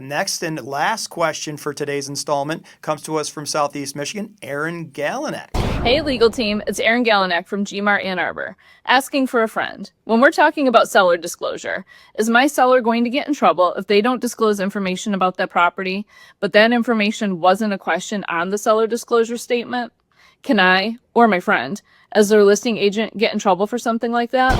Next and last question for today's installment comes to us from Southeast Michigan, Aaron Galinek. Hey, legal team, it's Aaron Galinek from GMAR Ann Arbor, asking for a friend. When we're talking about seller disclosure, is my seller going to get in trouble if they don't disclose information about that property, but that information wasn't a question on the seller disclosure statement? Can I, or my friend, as their listing agent, get in trouble for something like that?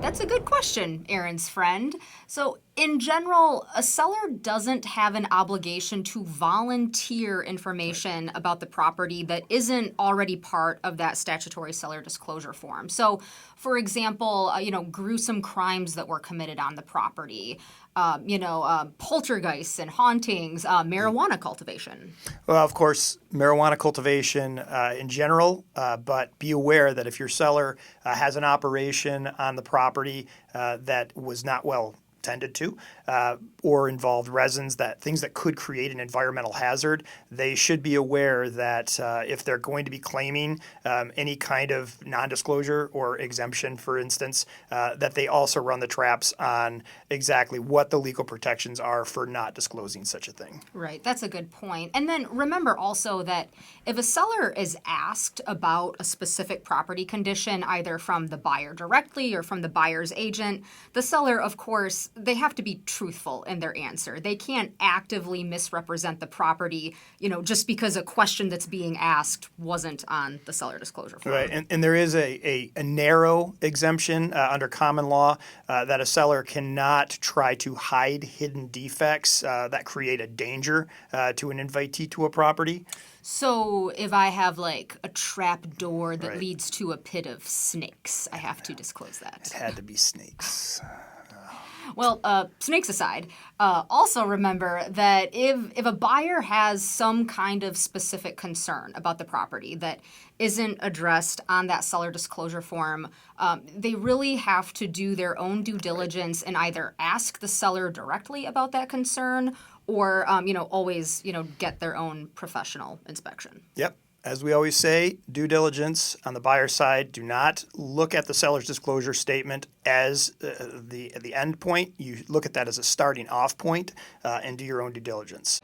That's a good question, Aaron's friend. So, in general, a seller doesn't have an obligation to volunteer information about the property that isn't already part of that statutory seller disclosure form. So, for example, gruesome crimes that were committed on the property, poltergeists and hauntings, marijuana cultivation. Well, of course, marijuana cultivation in general, but be aware that if your seller has an operation on the property that was not well tended to or involved resins, things that could create an environmental hazard, they should be aware that if they're going to be claiming any kind of non-disclosure or exemption, for instance, that they also run the traps on exactly what the legal protections are for not disclosing such a thing. Right, that's a good point. And then remember also that if a seller is asked about a specific property condition, either from the buyer directly or from the buyer's agent, the seller, of course, they have to be truthful in their answer. They can't actively misrepresent the property, just because a question that's being asked wasn't on the seller disclosure form. Right, and there is a narrow exemption under common law that a seller cannot try to hide hidden defects that create a danger to an invitee to a property. So if I have a trap door that leads to a pit of snakes, I have to disclose that. It had to be snakes. Well, snakes aside, also remember that if a buyer has some kind of specific concern about the property that isn't addressed on that seller disclosure form, they really have to do their own due diligence and either ask the seller directly about that concern or, always, get their own professional inspection. Yep. As we always say, due diligence on the buyer side. Do not look at the seller's disclosure statement as the end point. You look at that as a starting off point and do your own due diligence.